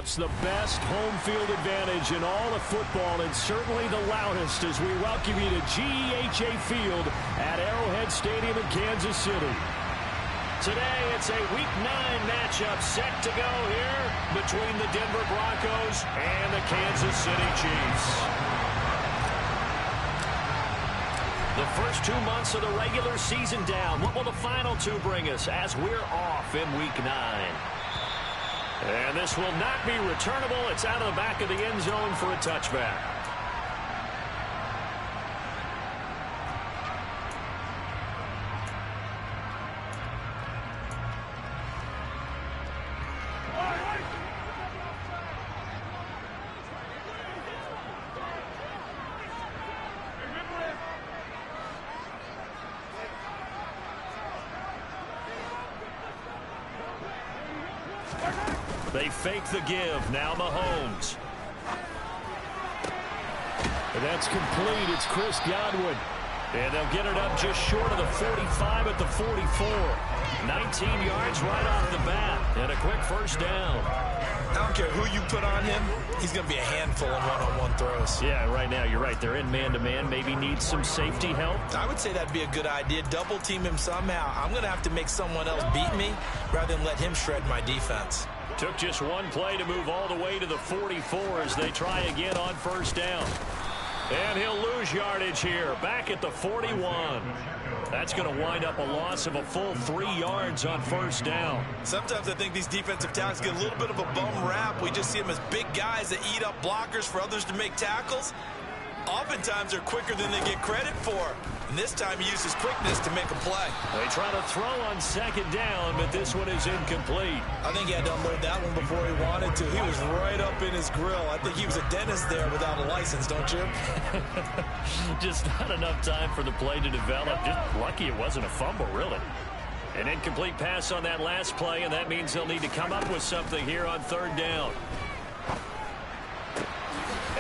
perhaps the best home field advantage in all of football, and certainly the loudest, as we welcome you to GEHA Field at Arrowhead Stadium in Kansas City. Today, it's a Week 9 matchup set to go here between the Denver Broncos and the Kansas City Chiefs. The first 2 months of the regular season down. What will the final 2 bring us as we're off in Week 9? And this will not be returnable. It's out of the back of the end zone for a touchback. They fake the give. Now Mahomes. And that's complete. It's Chris Godwin. And they'll get it up just short of the 45 at the 44. 19 yards right off the bat. And a quick first down. I don't care who you put on him. He's going to be a handful in one-on-one throws. Yeah, right now, you're right. They're in man-to-man. Maybe needs some safety help. I would say that'd be a good idea. Double team him somehow. I'm going to have to make someone else beat me rather than let him shred my defense. Took just one play to move all the way to the 44 as they try again on first down. And he'll lose yardage here, back at the 41. That's going to wind up a loss of a full 3 yards on first down. Sometimes I think these defensive tackles get a little bit of a bum rap. We just see them as big guys that eat up blockers for others to make tackles. Oftentimes they're quicker than they get credit for. And this time he uses quickness to make a play. They try to throw on second down, but this one is incomplete. I think he had to unload that one before he wanted to. He was right up in his grill. I think he was a dentist there without a license, don't you? Just not enough time for the play to develop. Just lucky it wasn't a fumble, really. An incomplete pass on that last play, and that means they'll need to come up with something here on third down.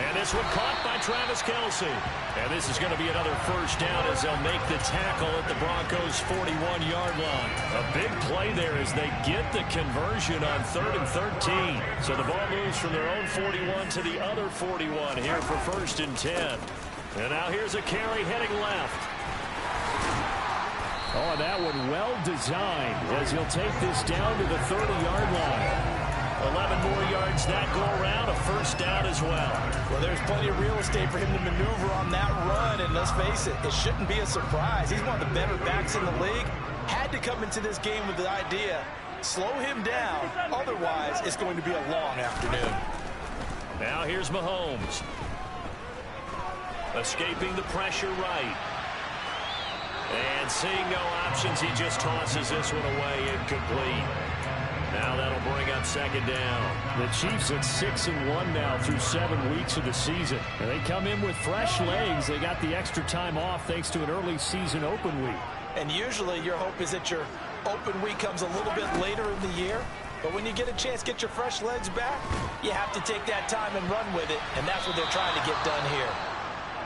And this one caught by Travis Kelce. And this is going to be another first down as they'll make the tackle at the Broncos' 41-yard line. A big play there as they get the conversion on 3rd and 13. So the ball moves from their own 41 to the other 41 here for 1st and 10. And now here's a carry heading left. Oh, that one well designed as he'll take this down to the 30-yard line. 11 more yards that go around, a first down as well. Well, there's plenty of real estate for him to maneuver on that run, and let's face it, it shouldn't be a surprise. He's one of the better backs in the league. Had to come into this game with the idea, slow him down, otherwise it's going to be a long afternoon. Now here's Mahomes. Escaping the pressure right. And seeing no options, he just tosses this one away, incomplete. Now that'll bring up second down. The Chiefs at 6-1 now through 7 weeks of the season. And they come in with fresh legs. They got the extra time off thanks to an early season open week. And usually your hope is that your open week comes a little bit later in the year. But when you get a chance to get your fresh legs back, you have to take that time and run with it. And that's what they're trying to get done here.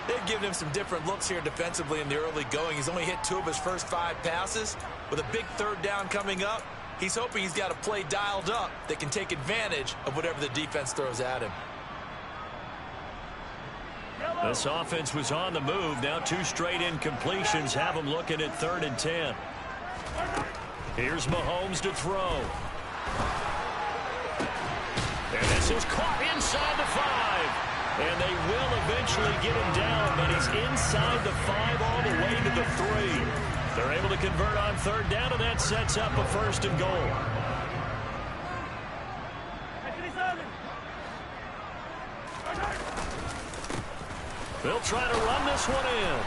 They've given him some different looks here defensively in the early going. He's only hit 2 of his first 5 passes. With a big third down coming up, he's hoping he's got a play dialed up that can take advantage of whatever the defense throws at him. This offense was on the move. Now 2 straight incompletions have them looking at 3rd and 10. Here's Mahomes to throw. And this is caught inside the 5. And they will eventually get him down, but he's inside the 5 all the way to the 3. They're able to convert on third down, and that sets up a 1st and goal. They'll try to run this one in.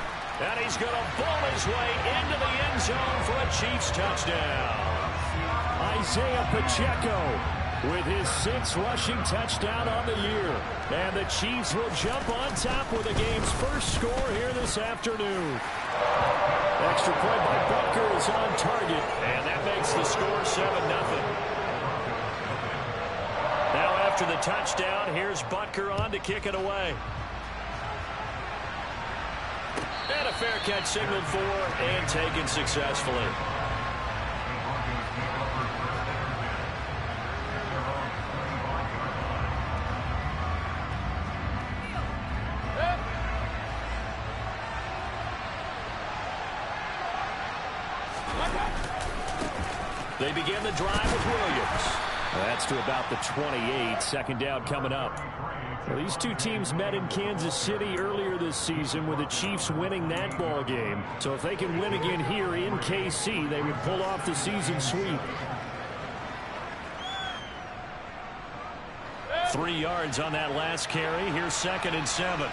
And he's going to ball his way into the end zone for a Chiefs touchdown. Isaiah Pacheco with his 6th rushing touchdown on the year. And the Chiefs will jump on top with the game's first score here this afternoon. Extra point by Butker is on target, and that makes the score 7-0. Now after the touchdown, here's Butker on to kick it away. And a fair catch signaled for and taken successfully. They begin the drive with Williams. That's to about the 28. Second down coming up. Well, these two teams met in Kansas City earlier this season with the Chiefs winning that ball game. So if they can win again here in KC, they would pull off the season sweep. 3 yards on that last carry. Here's 2nd and 7.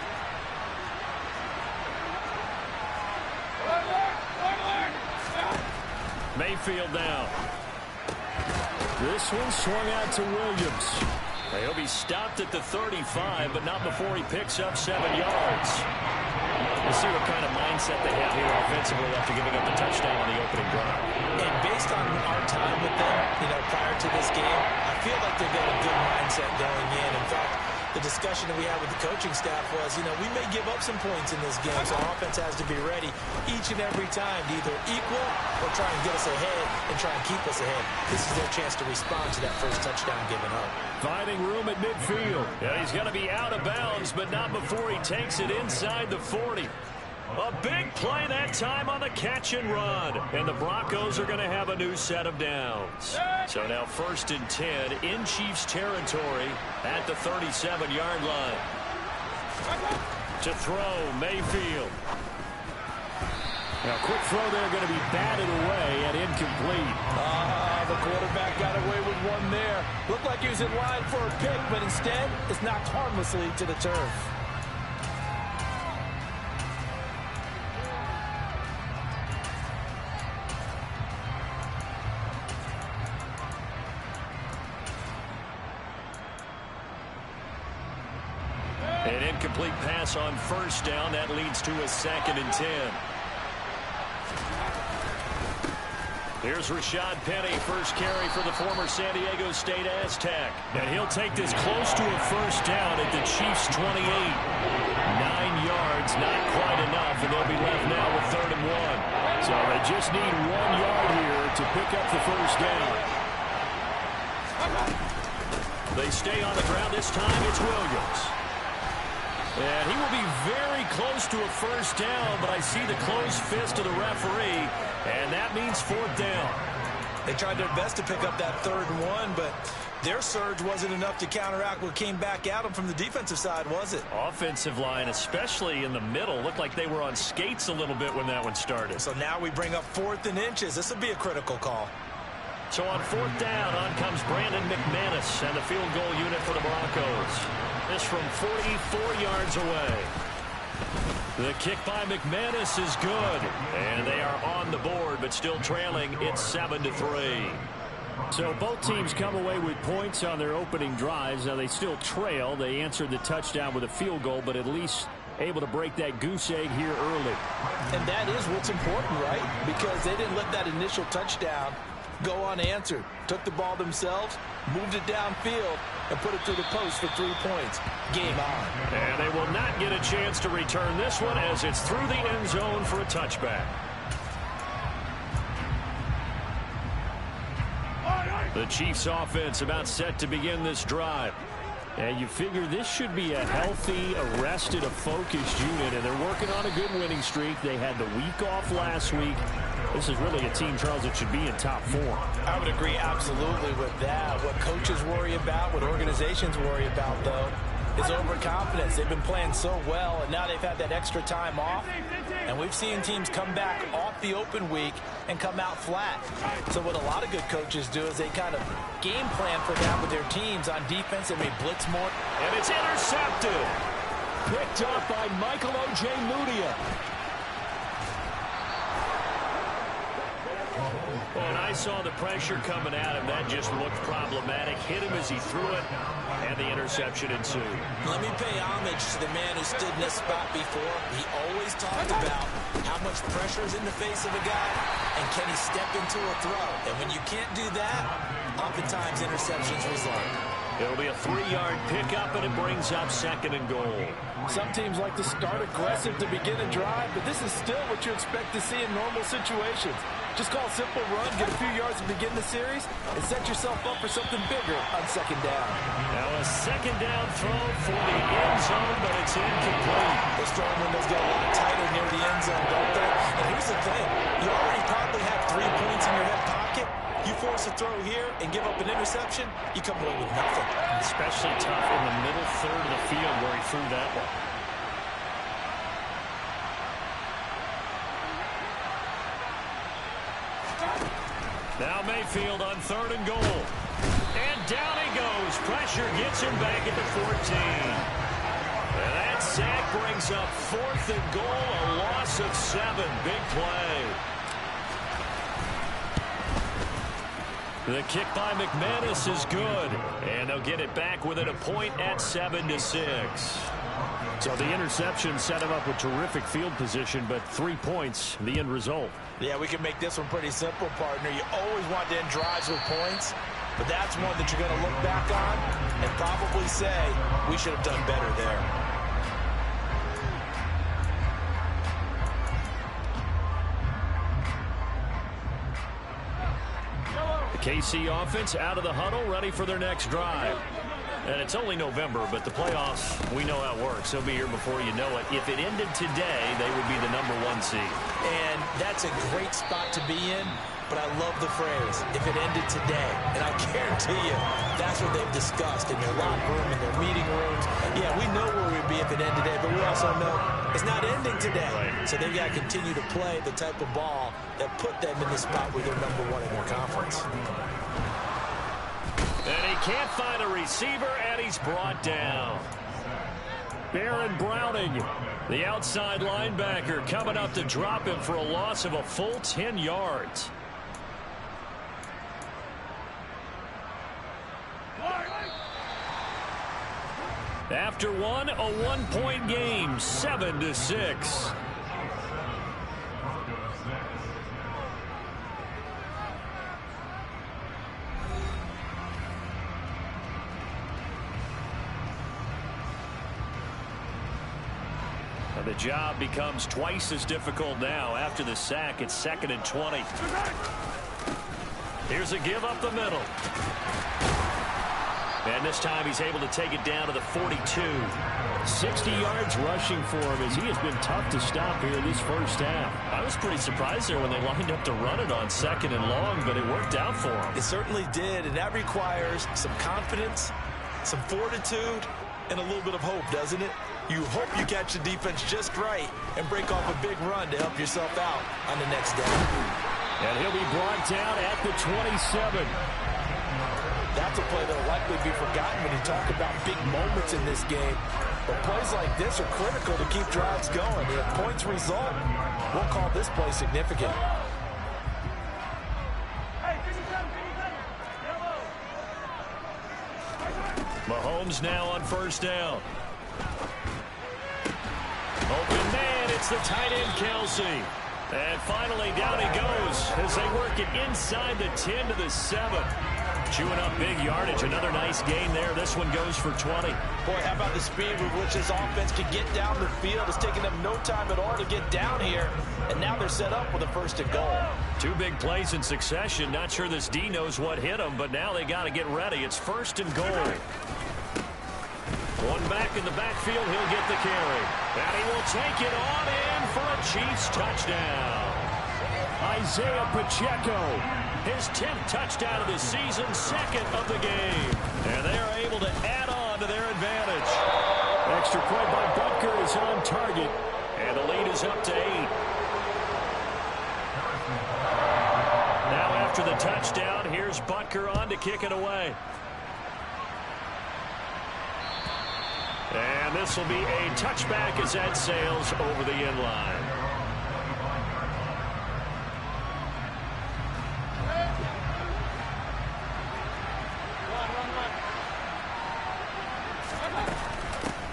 Mayfield down. This one swung out to Williams. He'll be stopped at the 35, but not before he picks up 7 yards. We'll see what kind of mindset they have here offensively after giving up the touchdown on the opening drive. And based on our time with them, prior to this game, I feel like they've got a good mindset going in. In fact, the discussion that we had with the coaching staff was, we may give up some points in this game, so our offense has to be ready each and every time to either equal or try and get us ahead and try and keep us ahead. This is their chance to respond to that first touchdown given up. Finding room at midfield. Yeah, he's going to be out of bounds, but not before he takes it inside the 40. A big play that time on the catch and run. And the Broncos are going to have a new set of downs. So now 1st and 10 in Chiefs territory at the 37-yard line. To throw, Mayfield. Now, quick throw there, going to be batted away and incomplete. The quarterback got away with one there. Looked like he was in line for a pick, but instead, it's knocked harmlessly to the turf. An incomplete pass on 1st down. That leads to a 2nd and 10. Here's Rashad Penny, first carry for the former San Diego State Aztec. And he'll take this close to a 1st down at the Chiefs' 28. 9 yards, not quite enough, and they'll be left now with 3rd and 1. So they just need 1 yard here to pick up the 1st down. They stay on the ground. This time it's Williams. And he will be very close to a 1st down, but I see the closed fist of the referee, and that means 4th down. They tried their best to pick up that 3rd and 1, but their surge wasn't enough to counteract what came back at them from the defensive side, was it? Offensive line, especially in the middle, looked like they were on skates a little bit when that one started. So now we bring up 4th and inches. This will be a critical call. So on 4th down, on comes Brandon McManus and the field goal unit for the Broncos. This from 44 yards away. The kick by McManus is good. And they are on the board, but still trailing. It's 7-3. So both teams come away with points on their opening drives. Now they still trail. They answered the touchdown with a field goal, but at least able to break that goose egg here early. And that is what's important, right? Because they didn't let that initial touchdown go unanswered. Took the ball themselves, moved it downfield, and put it through the post for 3 points. Game on. And they will not get a chance to return this one as it's through the end zone for a touchback. The Chiefs offense about set to begin this drive. And you figure this should be a healthy, arrested, a focused unit, and they're working on a good winning streak. They had the week off last week. This is really a team, Charles, that should be in top form. I would agree absolutely with that. What coaches worry about, what organizations worry about, though, is overconfidence. They've been playing so well, and now they've had that extra time off. And we've seen teams come back off the open week and come out flat. So what a lot of good coaches do is they kind of game plan for that with their teams on defense. They may blitz more. And it's intercepted. Picked up by Michael O.J. Mudia. And I saw the pressure coming at him. That just looked problematic. Hit him as he threw it, and the interception ensued. Let me pay homage to the man who stood in this spot before. He always talked about how much pressure is in the face of a guy, and can he step into a throw. And when you can't do that, oftentimes interceptions result. It'll be a 3-yard pickup, and it brings up 2nd and goal. Some teams like to start aggressive to begin a drive, but this is still what you expect to see in normal situations. Just call a simple run, get a few yards to begin the series, and set yourself up for something bigger on 2nd down. Now a 2nd down throw for the end zone, but it's incomplete. Those throwing windows get a lot tighter near the end zone, don't they? And here's the thing. You already probably have 3 points and give up an interception, you come away with nothing. Especially tough in the middle third of the field where he threw that one. Now Mayfield on 3rd and goal. And down he goes. Pressure gets him back at the 14. And that sack brings up 4th and goal, a loss of 7. Big play. The kick by McManus is good. And they'll get it back within a point at 7-6. So the interception set him up with terrific field position, but 3 points, the end result. Yeah, we can make this one pretty simple, partner. You always want to end drives with points, but that's one that you're going to look back on and probably say, we should have done better there. The KC offense out of the huddle, ready for their next drive. And it's only November, but the playoffs, we know how it works. They'll be here before you know it. If it ended today, they would be the #1 seed. And that's a great spot to be in, but I love the phrase, if it ended today. And I guarantee you, that's what they've discussed in their locker room, in their meeting rooms. Yeah, we know where we'd be if it ended today, but we also know it's not ending today. Right. So they've got to continue to play the type of ball that put them in the spot where they're #1 in their conference. And he can't find a receiver, and he's brought down. Baron Browning, the outside linebacker, coming up to drop him for a loss of a full 10 yards. After one, a 1-point game, 7-6. The job becomes twice as difficult now. After the sack, it's 2nd and 20. Here's a give up the middle. And this time he's able to take it down to the 42. 60 yards rushing for him as he has been tough to stop here this first half. I was pretty surprised there when they lined up to run it on 2nd and long, but it worked out for him. It certainly did, and that requires some confidence, some fortitude, and a little bit of hope, doesn't it? You hope you catch the defense just right and break off a big run to help yourself out on the next down. And he'll be brought down at the 27. That's a play that will likely be forgotten when you talk about big moments in this game. But plays like this are critical to keep drives going. If points result, we'll call this play significant. Mahomes now on 1st down. Open man, it's the tight end, Kelsey. And finally, down he goes as they work it inside the 10 to the 7. Chewing up big yardage. Another nice gain there. This one goes for 20. Boy, how about the speed with which this offense can get down the field? It's taken them no time at all to get down here. And now they're set up with a 1st and goal. 2 big plays in succession. Not sure this D knows what hit him, but now they got to get ready. It's 1st and goal. One back in the backfield, he'll get the carry. And he will take it on in for a Chiefs touchdown. Isaiah Pacheco, his 10th touchdown of the season, 2nd of the game. And they are able to add on to their advantage. Extra point by Butker is on target. And the lead is up to 8. Now after the touchdown, here's Butker on to kick it away. And this will be a touchback as that sails over the end line.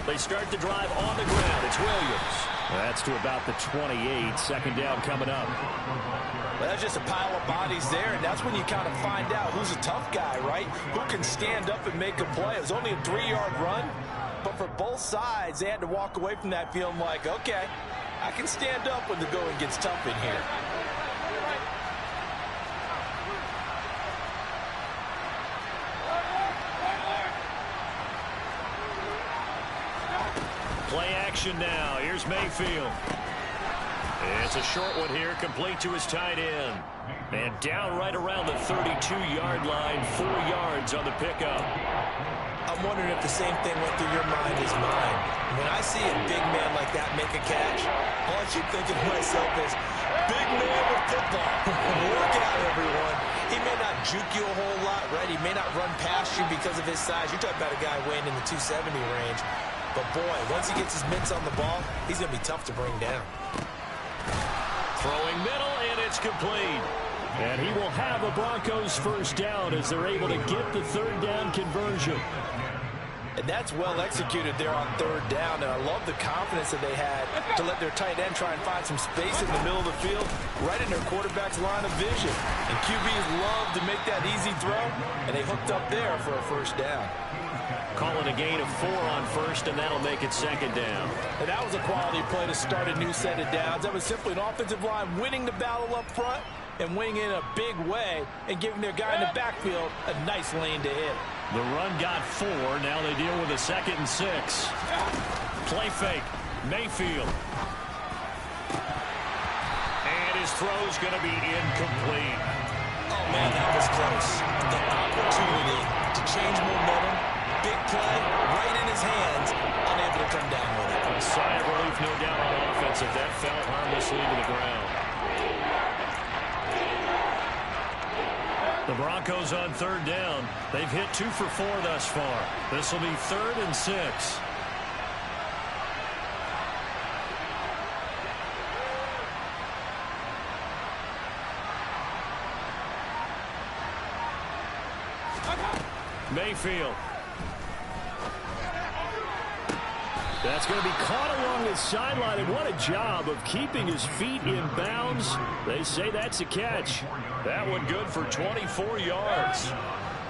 They start the drive on the ground. It's Williams. That's to about the 28. 2nd down coming up. Well, that's just a pile of bodies there, and that's when you kind of find out who's a tough guy, right? Who can stand up and make a play. It was only a 3-yard run. But for both sides, they had to walk away from that feeling like, okay, I can stand up when the going gets tough in here. Play action now. Here's Mayfield. It's a short one here, complete to his tight end. And down right around the 32-yard line, 4 yards on the pickup. I'm wondering if the same thing went through your mind as mine. When I see a big man like that make a catch, all I keep thinking to myself is, big man with football. Work out, everyone. He may not juke you a whole lot, right? He may not run past you because of his size. You're talking about a guy weighing in the 270 range. But, boy, once he gets his mitts on the ball, he's going to be tough to bring down. Throwing middle, and it's complete. And he will have a Broncos first down as they're able to get the third down conversion. And that's well executed there on third down. And I love the confidence that they had to let their tight end try and find some space in the middle of the field, right in their quarterback's line of vision. And QBs love to make that easy throw, and they hooked up there for a first down. Calling a gain of 4 on first, and that'll make it second down. And that was a quality play to start a new set of downs. That was simply an offensive line winning the battle up front and winning in a big way and giving their guy in the backfield a nice lane to hit. The run got 4. Now they deal with a 2nd and 6. Play fake. Mayfield. And his throw's going to be incomplete. Oh, man, that was close. The opportunity to change momentum. Big play, right in his hands, unable to come down with it. A sigh of relief, no doubt, on offense if that fell harmlessly to the ground. The Broncos on third down. They've hit 2 for 4 thus far. This will be 3rd and 6. Mayfield. That's going to be caught along the sideline, and what a job of keeping his feet in bounds. They say that's a catch. That one good for 24 yards.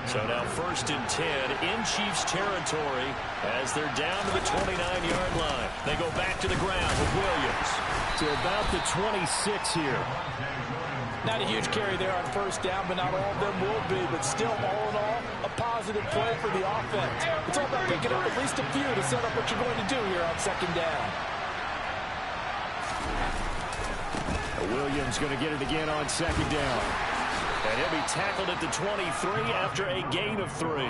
So now 1st and 10 in Chiefs territory as they're down to the 29-yard line. They go back to the ground with Williams to about the 26 here. Not a huge carry there on first down, but not all of them will be. But still, all in all, a positive play for the offense. It's all about picking up at least a few to set up what you're going to do here on second down. Williams going to get it again on second down. And he'll be tackled at the 23 after a gain of 3.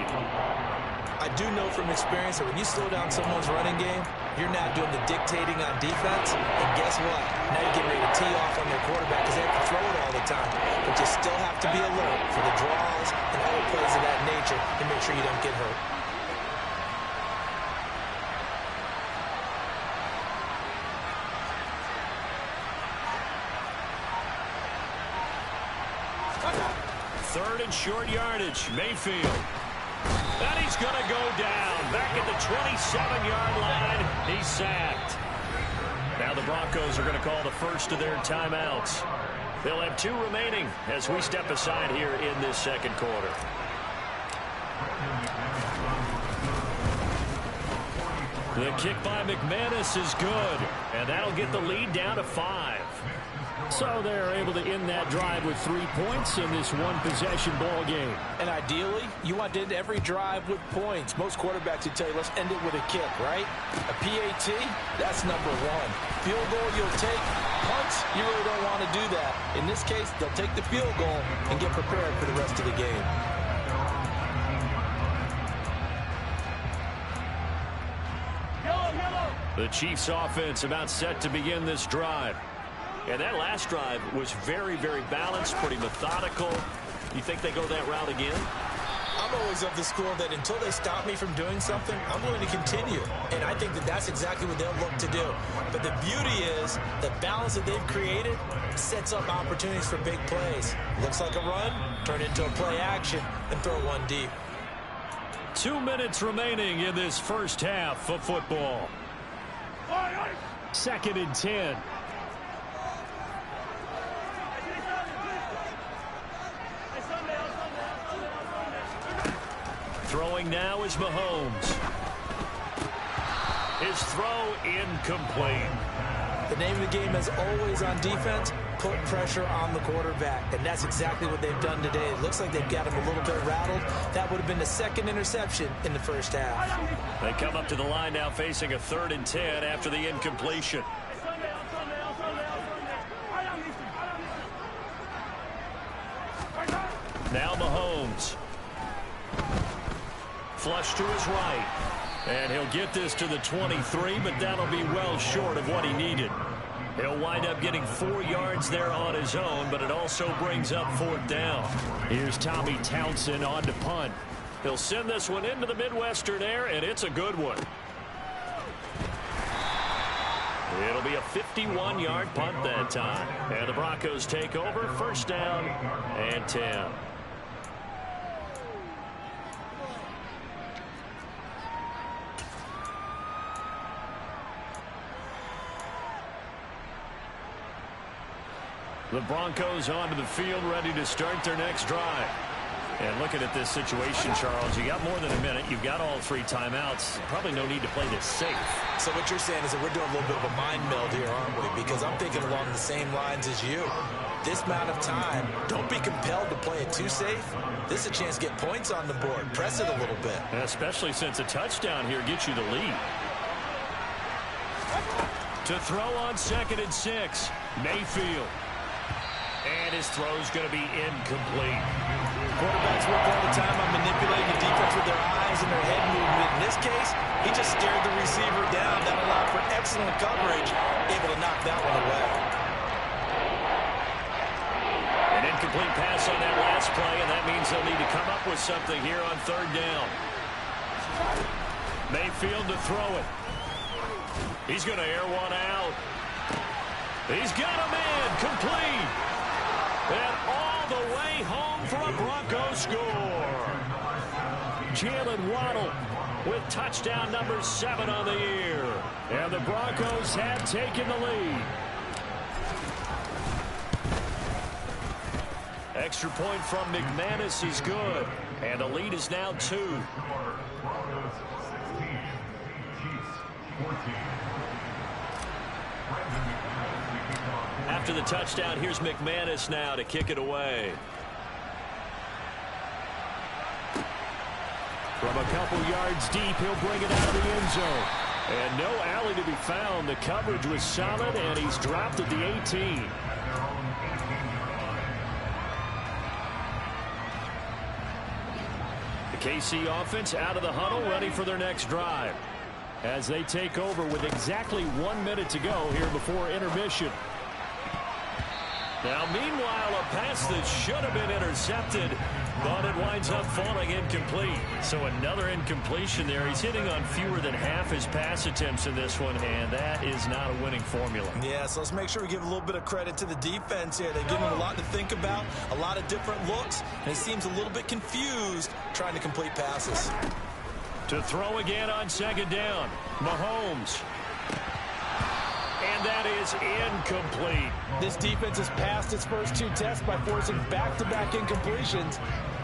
I do know from experience that when you slow down someone's running game, you're not doing the dictating on defense. And guess what? Now you're getting ready to tee off on their quarterback because they have to throw it all the time. But you still have to be alert for the draws and other plays of that nature to make sure you don't get hurt. Third and short yardage. Mayfield. And he's going to go down. Back at the 27-yard line. He's sacked. Now the Broncos are going to call the first of their timeouts. They'll have 2 remaining as we step aside here in this second quarter. The kick by McManus is good. And that'll get the lead down to 5. So they're able to end that drive with 3 points in this one-possession ball game. And ideally, you want to end every drive with points. Most quarterbacks would tell you, let's end it with a kick, right? A PAT, that's number 1. Field goal you'll take. Punts, you really don't want to do that. In this case, they'll take the field goal and get prepared for the rest of the game. The Chiefs offense about set to begin this drive. And that last drive was very, very balanced, pretty methodical. You think they go that route again? I'm always of the school that until they stop me from doing something, I'm going to continue. And I think that that's exactly what they'll look to do. But the beauty is the balance that they've created sets up opportunities for big plays. Looks like a run, turn it into a play action, and throw one deep. 2 minutes remaining in this first half of football. 2nd and 10. Throwing now is Mahomes. His throw incomplete. The name of the game is always on defense, put pressure on the quarterback. And that's exactly what they've done today. It looks like they've got him a little bit rattled. That would have been the 2nd interception in the first half. They come up to the line now facing a 3rd and 10 after the incompletion. Now Mahomes. Flush to his right. And he'll get this to the 23, but that'll be well short of what he needed. He'll wind up getting 4 yards there on his own, but it also brings up 4th down. Here's Tommy Townsend on to punt. He'll send this one into the Midwestern air, and it's a good one. It'll be a 51-yard punt that time. And the Broncos take over, 1st down and 10. The Broncos onto the field, ready to start their next drive. And looking at this situation, Charles, you got more than a minute. You've got all 3 timeouts. Probably no need to play this safe. So what you're saying is that we're doing a little bit of a mind meld here, aren't we? Because I'm thinking along the same lines as you. This amount of time, don't be compelled to play it too safe. This is a chance to get points on the board. Press it a little bit. Especially since a touchdown here gets you the lead. To throw on 2nd and 6, Mayfield. And his throw's going to be incomplete. Quarterbacks work all the time on manipulating the defense with their eyes and their head movement. In this case, he just stared the receiver down. That allowed for excellent coverage, able to knock that one away. An incomplete pass on that last play, and that means they'll need to come up with something here on 3rd down. Mayfield to throw it. He's going to air one out. He's got him in, complete. And all the way home for a Broncos score. Jalen Waddle with touchdown number 7 on the year. And the Broncos have taken the lead. Extra point from McManus is good. And the lead is now 2. After the touchdown, here's McManus now to kick it away. From a couple yards deep, he'll bring it out of the end zone. And no alley to be found. The coverage was solid, and he's dropped at the 18. The KC offense out of the huddle, ready for their next drive. As they take over with exactly 1 minute to go here before intermission. Now, meanwhile, a pass that should have been intercepted, but it winds up falling incomplete. So another incompletion there. He's hitting on fewer than half his pass attempts in this one, and that is not a winning formula. Yeah, so let's make sure we give a little bit of credit to the defense here. They give him a lot to think about, a lot of different looks, and he seems a little bit confused trying to complete passes. To throw again on 2nd down, Mahomes. And that is incomplete. This defense has passed its first 2 tests by forcing back-to-back incompletions.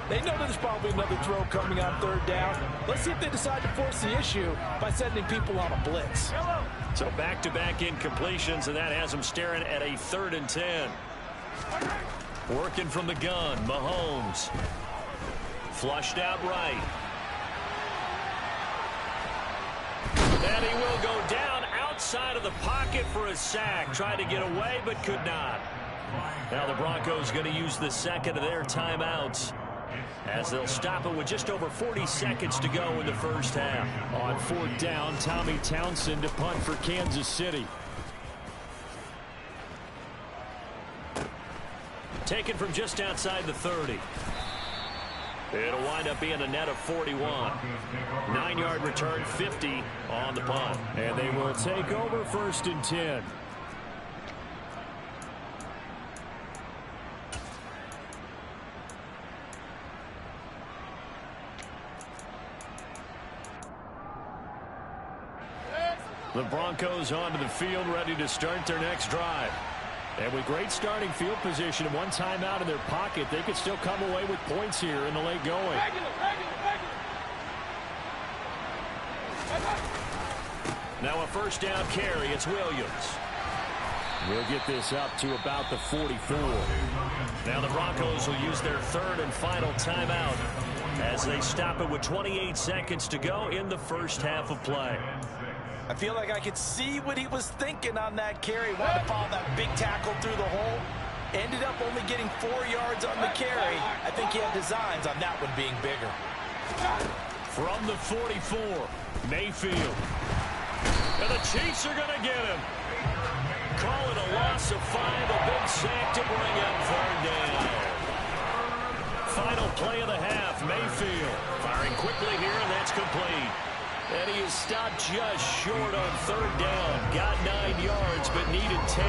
They know there's probably another throw coming on 3rd down. Let's see if they decide to force the issue by sending people on a blitz. So back-to-back incompletions, and that has them staring at a 3rd and 10. Working from the gun, Mahomes. Flushed out right. And he will go down outside of the pocket for a sack. Tried to get away, but could not. Now the Broncos going to use the 2nd of their timeouts, as they'll stop it with just over 40 seconds to go in the 1st half. On 4th down, Tommy Townsend to punt for Kansas City. Taken from just outside the 30. It'll wind up being a net of 41. 9-yard return, 50 on the punt. And they will take over 1st and 10. The Broncos onto the field, ready to start their next drive. And with great starting field position and 1 timeout in their pocket, they could still come away with points here in the late going. Now a 1st down carry. It's Williams. We'll get this up to about the 44. Now the Broncos will use their 3rd and final timeout as they stop it with 28 seconds to go in the 1st half of play. I feel like I could see what he was thinking on that carry. Wanted to follow that big tackle through the hole. Ended up only getting 4 yards on the carry. I think he had designs on that one being bigger. From the 44, Mayfield. And the Chiefs are going to get him. Call it a loss of 5, a big sack to bring up 3rd down. Final play of the half, Mayfield. Firing quickly here, and that's complete. And he is stopped just short on 3rd down. Got 9 yards, but needed 10.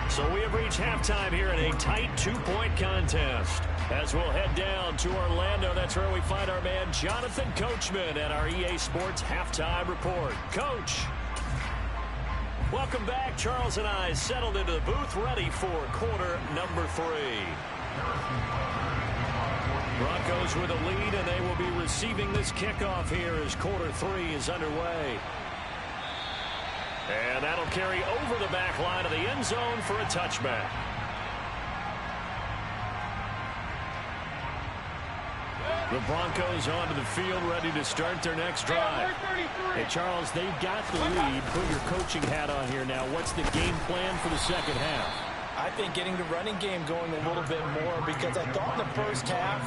So we have reached halftime here in a tight 2-point contest. As we'll head down to Orlando, that's where we find our man Jonathan Coachman at our EA Sports Halftime Report. Coach. Welcome back. Charles and I settled into the booth, ready for quarter number 3. Broncos with a lead, and they will be receiving this kickoff here as quarter 3 is underway. And that'll carry over the back line of the end zone for a touchback. The Broncos onto the field, ready to start their next drive. Hey, Charles, they've got the lead. Put your coaching hat on here now. What's the game plan for the second half? I think getting the running game going a little bit more, because I thought in the first half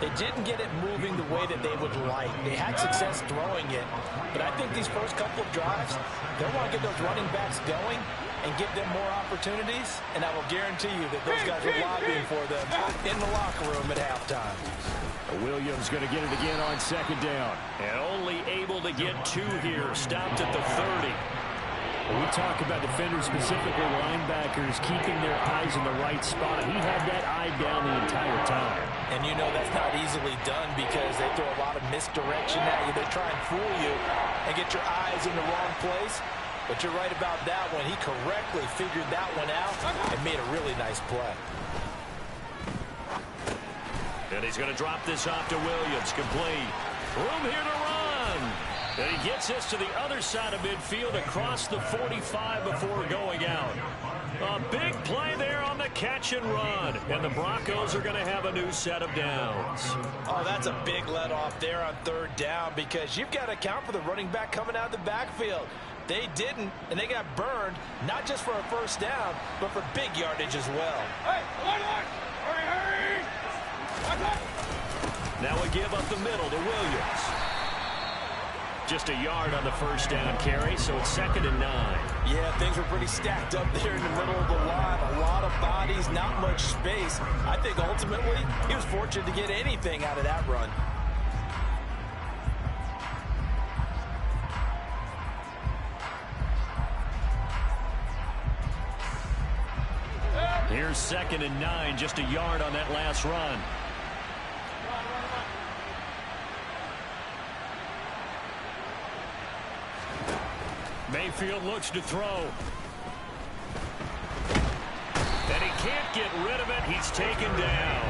they didn't get it moving the way that they would like. They had success throwing it, but I think these first couple of drives, they'll want to get those running backs going and give them more opportunities, and I will guarantee you that those guys are lobbying for them in the locker room at halftime. Williams going to get it again on 2nd down, and only able to get 2 here, stopped at the 30. We talk about defenders, specifically linebackers, keeping their eyes in the right spot. He had that eye down the entire time. And you know that's not easily done because they throw a lot of misdirection at you. They try and fool you and get your eyes in the wrong place. But you're right about that one. He correctly figured that one out and made a really nice play. And he's going to drop this off to Williams. Complete. Room here to run. And he gets this to the other side of midfield across the 45 before going out. A big play there on the catch and run. And the Broncos are going to have a new set of downs. Oh, that's a big let off there on 3rd down, because you've got to account for the running back coming out of the backfield. They didn't, and they got burned, not just for a 1st down, but for big yardage as well. Hey, hurry! Now we give up the middle to Williams. Just a yard on the 1st down carry, so it's 2nd and 9. Yeah, things were pretty stacked up there in the middle of the line. A lot of bodies, not much space. I think ultimately he was fortunate to get anything out of that run. Here's 2nd and 9, just a yard on that last run. Mayfield looks to throw. And he can't get rid of it. He's taken down.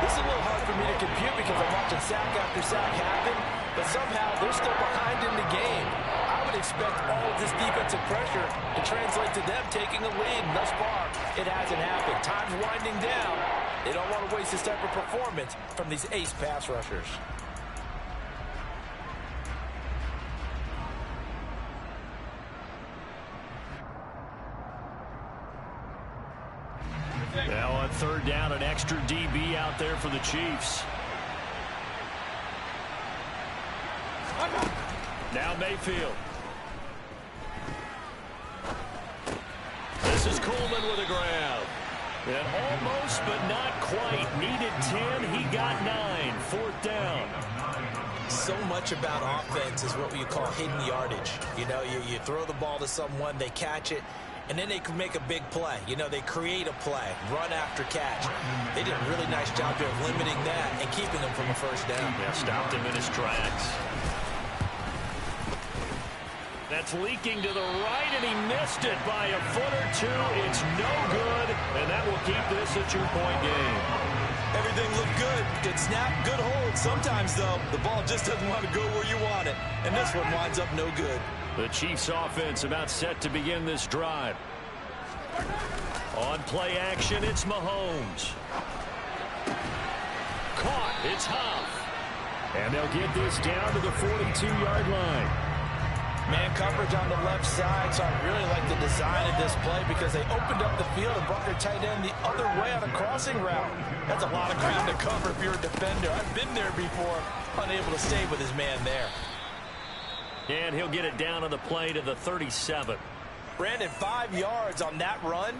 This is a little hard for me to compute because I'm watching sack after sack happen, but somehow they're still behind in the game. I would expect all of this defensive pressure to translate to them taking a lead. And thus far, it hasn't happened. Time's winding down. They don't want to waste this type of performance from these ace pass rushers. Now on 3rd down, an extra DB out there for the Chiefs. Now Mayfield. This is Coleman with a grab. And almost, but not quite. Needed 10. He got 9. 4th down. So much about offense is what you call hidden yardage. You know, you throw the ball to someone, they catch it, and then they can make a big play. You know, they create a play, run after catch. They did a really nice job there of limiting that and keeping them from a 1st down. Yeah, stopped him in his tracks. That's leaking to the right, and he missed it by a foot or 2. It's no good, and that will keep this a 2-point game. Everything looked good. Good snap, good hold. Sometimes, though, the ball just doesn't want to go where you want it, and this one winds up no good. The Chiefs offense about set to begin this drive. On play action, it's Mahomes. Caught, it's Huff. And they'll get this down to the 42-yard line. Man coverage on the left side, so I really like the design of this play because they opened up the field and brought their tight end the other way on a crossing route. That's a lot of ground to cover if you're a defender. I've been there before, unable to stay with his man there. And he'll get it down on the play to the 37. Brandon, 5 yards on that run.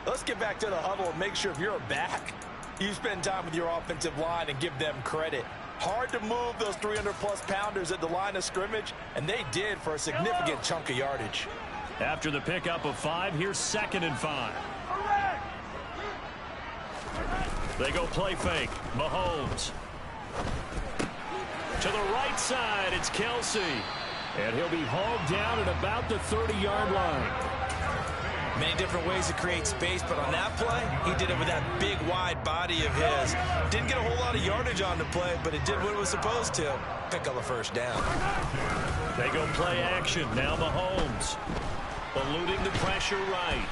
Let's get back to the huddle and make sure if you're a back, you spend time with your offensive line and give them credit. Hard to move those 300-plus pounders at the line of scrimmage, and they did for a significant chunk of yardage. After the pickup of 5, here's 2nd and 5. They go play fake. Mahomes. To the right side, it's Kelsey. And he'll be hauled down at about the 30-yard line. Many different ways to create space, but on that play, he did it with that big, wide body of his. Didn't get a whole lot of yardage on the play, but it did what it was supposed to. Pick up a first down. They go play action. Now Mahomes. Eluding the pressure right.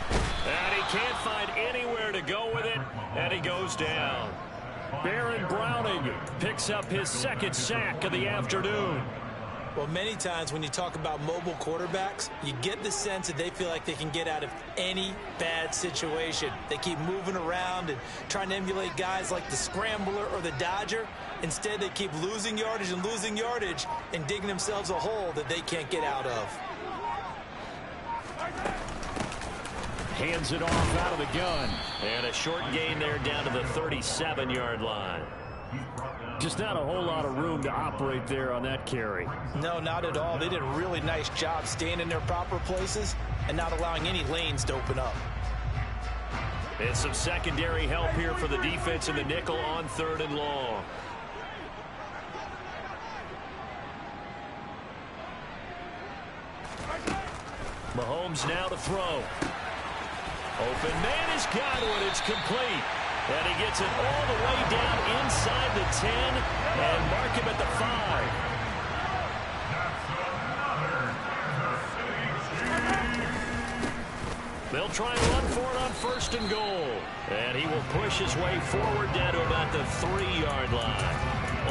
And he can't find anywhere to go with it, and he goes down. Baron Browning picks up his 2nd sack of the afternoon. Well, many times when you talk about mobile quarterbacks, you get the sense that they feel like they can get out of any bad situation. They keep moving around and trying to emulate guys like the Scrambler or the Dodger. Instead, they keep losing yardage and digging themselves a hole that they can't get out of. Hands it off out of the gun. And a short gain there down to the 37-yard line. Just not a whole lot of room to operate there on that carry. No, not at all. They did a really nice job staying in their proper places and not allowing any lanes to open up. And some secondary help here for the defense in the nickel on 3rd and long. Mahomes now to throw. Open man has got it. It's complete. And he gets it all the way down inside the 10 and mark him at the 5. They'll try and run for it on 1st and goal. And he will push his way forward down to about the 3-yard line.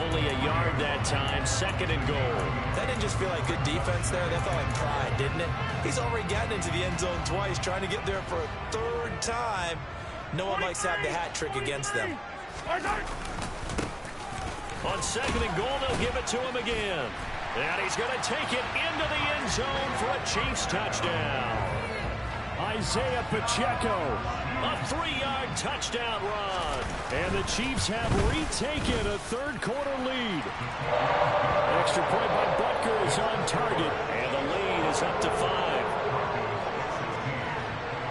Only a yard that time, 2nd and goal. That didn't just feel like good defense there. That felt like pride, didn't it? He's already gotten into the end zone twice, trying to get there for a 3rd time. No one likes to have the hat trick against them. On 2nd and goal, they'll give it to him again. And he's going to take it into the end zone for a Chiefs touchdown. Isaiah Pacheco, a 3-yard touchdown run. And the Chiefs have retaken a 3rd-quarter lead. Extra point by Butker is on target, and the lead is up to 5.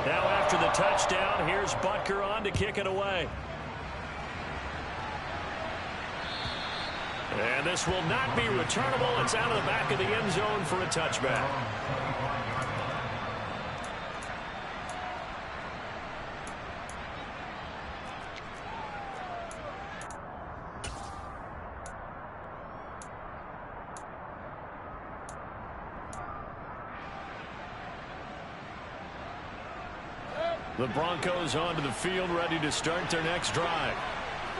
Now after the touchdown, here's Butker on to kick it away. And this will not be returnable. It's out of the back of the end zone for a touchback. The Broncos onto the field, ready to start their next drive.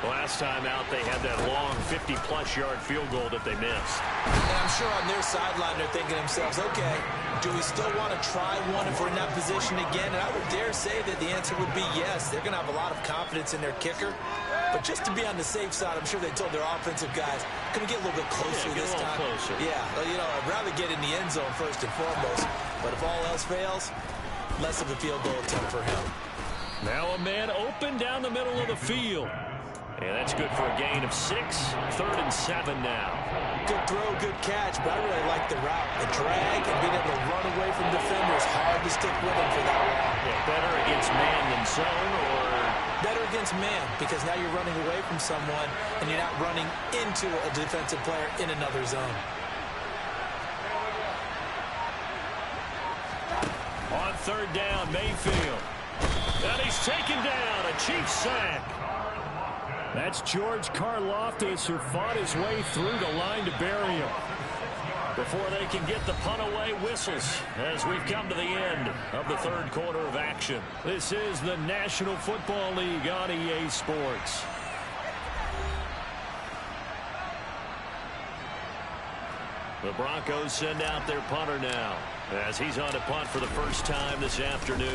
Last time out, they had that long 50-plus yard field goal that they missed. And I'm sure on their sideline, they're thinking to themselves, okay, do we still want to try one if we're in that position again? And I would dare say that the answer would be yes. They're going to have a lot of confidence in their kicker. But just to be on the safe side, I'm sure they told their offensive guys, can we get a little bit closer this time? Closer. Yeah, well, you know, I'd rather get in the end zone first and foremost. But if all else fails, less of a field goal attempt for him. Now a man open down the middle of the field. And that's good for a gain of 6. 3rd and 7 now. Good throw, good catch, but I really like the route. The drag and being able to run away from defenders. Hard to stick with him for that long. Yeah, better against man than zone, or? Better against man, because now you're running away from someone and you're not running into a defensive player in another zone. On 3rd down, Mayfield. And he's taken down, a Chiefs sack. That's George Karlaftis, who fought his way through the line to bury him. Before they can get the punt away, whistles as we've come to the end of the 3rd quarter of action. This is the National Football League on EA Sports. The Broncos send out their punter now as he's on to punt for the first time this afternoon.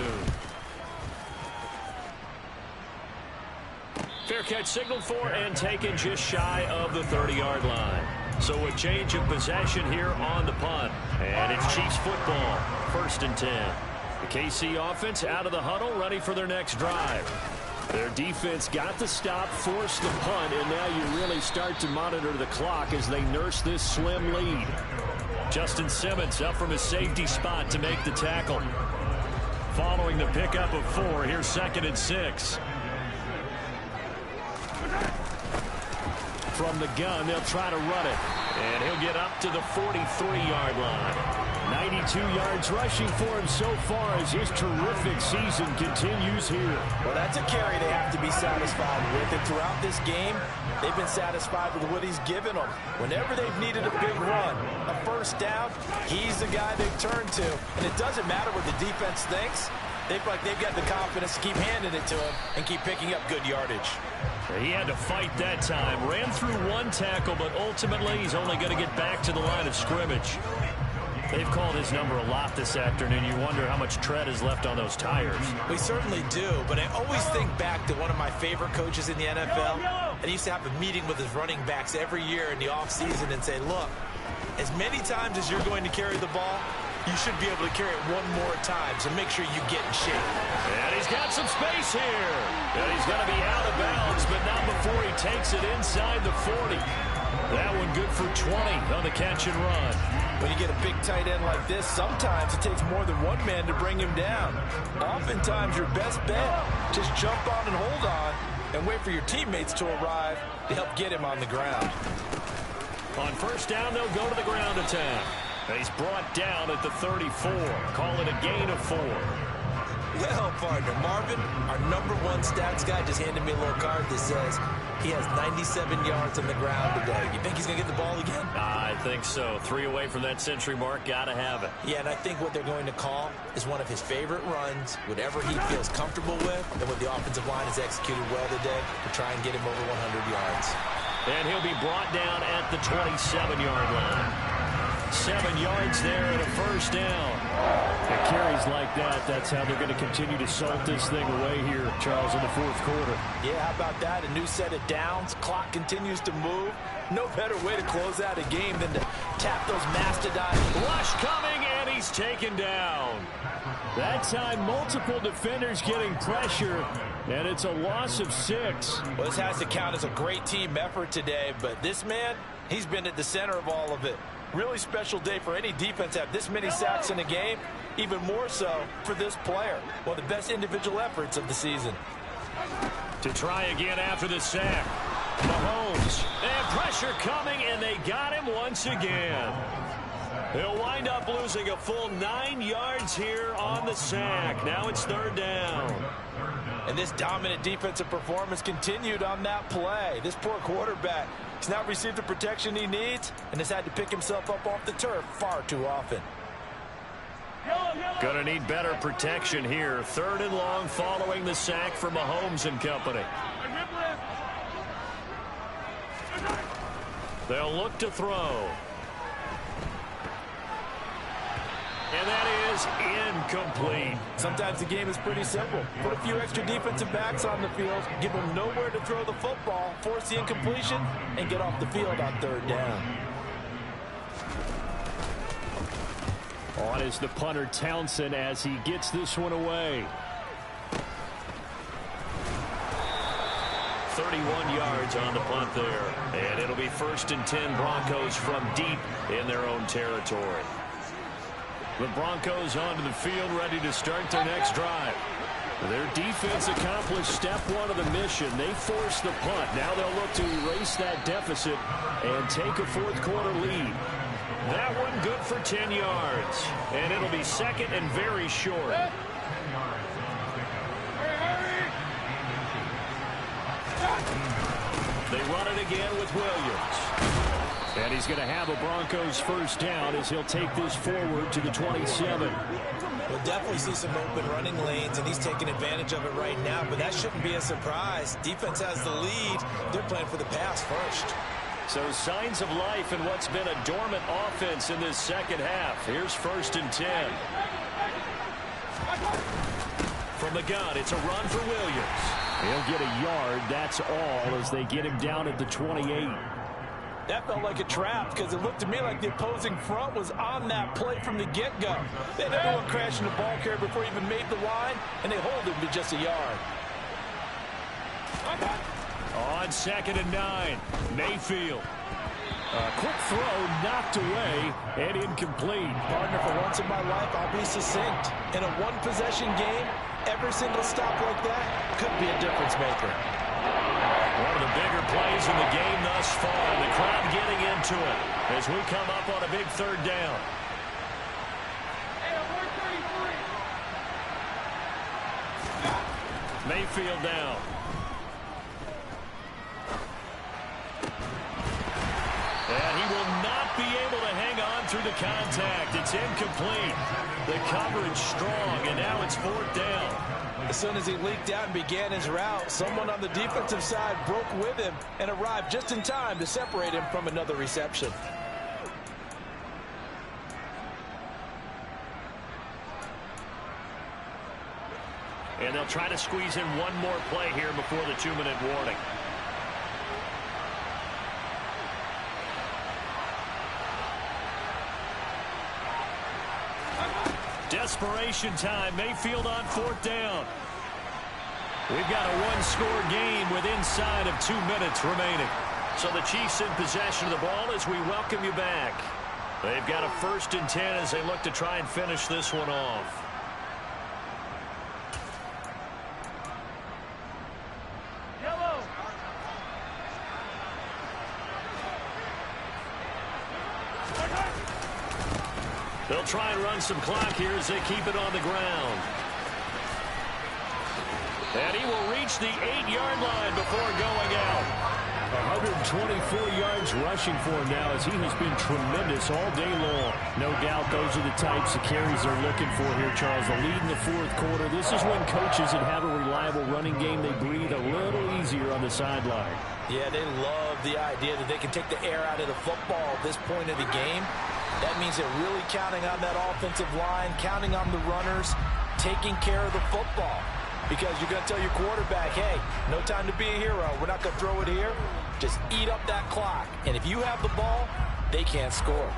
Fair catch signaled for and taken just shy of the 30-yard line. So a change of possession here on the punt. And it's Chiefs football, 1st and 10. The KC offense out of the huddle, ready for their next drive. Their defense got the stop, forced the punt, and now you really start to monitor the clock as they nurse this slim lead. Justin Simmons up from his safety spot to make the tackle. Following the pickup of 4, here's 2nd and 6. From the gun, they'll try to run it. And he'll get up to the 43-yard line. 92 yards rushing for him so far as his terrific season continues here. Well, that's a carry they have to be satisfied with. And throughout this game, they've been satisfied with what he's given them. Whenever they've needed a big run, a first down, he's the guy they've turned to. And it doesn't matter what the defense thinks. They feel like they've got the confidence to keep handing it to him and keep picking up good yardage. He had to fight that time. Ran through 1 tackle, but ultimately he's only going to get back to the line of scrimmage. They've called his number a lot this afternoon. You wonder how much tread is left on those tires. We certainly do, but I always think back to one of my favorite coaches in the NFL. And he used to have a meeting with his running backs every year in the offseason and say, look, as many times as you're going to carry the ball, you should be able to carry it 1 more time, so make sure you get in shape. And he's got some space here. And he's going to be out of bounds, but not before he takes it inside the 40. That one good for 20 on the catch and run. When you get a big tight end like this, sometimes it takes more than one man to bring him down. Oftentimes, your best bet, just jump on and hold on and wait for your teammates to arrive to help get him on the ground. On first down, they'll go to the ground attack. And he's brought down at the 34. Call it a gain of 4. Well, partner, Marvin, our #1 stats guy just handed me a little card that says he has 97 yards on the ground today. You think he's going to get the ball again? I think so. 3 away from that century mark. Got to have it. Yeah, and I think what they're going to call is one of his favorite runs, whatever he feels comfortable with, and what the offensive line has executed well today to try and get him over 100 yards. And he'll be brought down at the 27-yard line. 7 yards there and a first down. It carries like that. That's how they're going to continue to salt this thing away here, Charles, in the 4th quarter. Yeah, how about that? A new set of downs. Clock continues to move. No better way to close out a game than to tap those mastodon. Rush coming, and he's taken down. That time, multiple defenders getting pressure, and it's a loss of 6. Well, this has to count as a great team effort today, but this man, he's been at the center of all of it. Really special day for any defense to have this many sacks in a game, even more so for this player. One of the best individual efforts of the season. To try again after the sack. Mahomes, and pressure coming, and they got him once again. He'll wind up losing a full 9 yards here on the sack. Now it's 3rd down. And this dominant defensive performance continued on that play. This poor quarterback, he's not received the protection he needs and has had to pick himself up off the turf far too often. Gonna need better protection here. 3rd and long following the sack for Mahomes and company. They'll look to throw. And that is incomplete. Sometimes the game is pretty simple. Put a few extra defensive backs on the field, give them nowhere to throw the football, force the incompletion, and get off the field on 3rd down. On is the punter Townsend as he gets this one away. 31 yards on the punt there. And it'll be 1st and 10 Broncos from deep in their own territory. The Broncos onto the field, ready to start their next drive. Their defense accomplished step 1 of the mission. They forced the punt. Now they'll look to erase that deficit and take a 4th quarter lead. That one good for 10 yards. And it'll be 2nd and very short. They run it again with Williams. And he's going to have a Broncos first down as he'll take this forward to the 27. We'll definitely see some open running lanes, and he's taking advantage of it right now, but that shouldn't be a surprise. Defense has the lead. They're playing for the pass first. So signs of life in what's been a dormant offense in this second half. Here's 1st and 10. From the gun, it's a run for Williams. He'll get a yard, that's all, as they get him down at the 28. That felt like a trap because it looked to me like the opposing front was on that play from the get-go. They had everyone crashing the ball carrier before he even made the line, and they hold him to just a yard. On 2nd and 9, Mayfield. A quick throw knocked away and incomplete. Partner, for once in my life, I'll be succinct. In a one-possession game, every single stop like that could be a difference maker. One of the bigger plays in the game thus far. The crowd getting into it as we come up on a big 3rd down. Mayfield down. And he will not be able to hang on through the contact. It's incomplete. The coverage strong, and now it's 4th down. As soon as he leaked out and began his route, someone on the defensive side broke with him and arrived just in time to separate him from another reception. And they'll try to squeeze in one more play here before the 2-minute warning. Desperation time. Mayfield on 4th down. We've got a one-score game with inside of 2 minutes remaining. So the Chiefs in possession of the ball as we welcome you back. They've got a 1st and 10 as they look to try and finish this one off. They'll try and run some clock here as they keep it on the ground. And he will reach the 8-yard line before going out. 124 yards rushing for him now as he has been tremendous all day long. No doubt those are the types of carries they're looking for here, Charles. The lead in the 4th quarter. This is when coaches that have a reliable running game, they breathe a little easier on the sideline. Yeah, they love the idea that they can take the air out of the football at this point of the game. That means they're really counting on that offensive line, counting on the runners, taking care of the football. Because you're going to tell your quarterback, hey, no time to be a hero. We're not going to throw it here. Just eat up that clock. And if you have the ball, they can't score.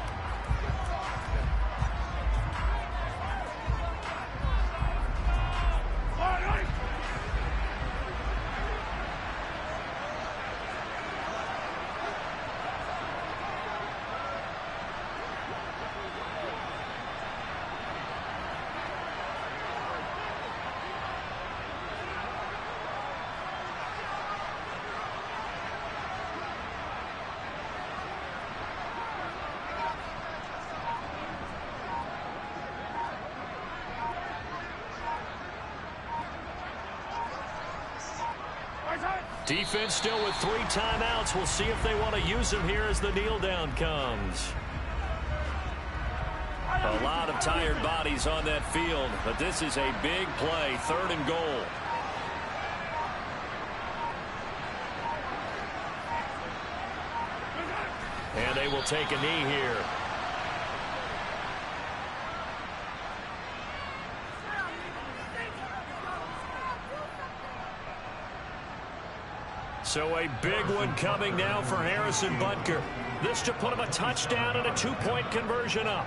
Defense still with 3 timeouts. We'll see if they want to use them here as the kneel down comes. A lot of tired bodies on that field, but this is a big play, 3rd and goal. And they will take a knee here. So a big one coming now for Harrison Butker. This to put him a touchdown and a 2-point conversion up.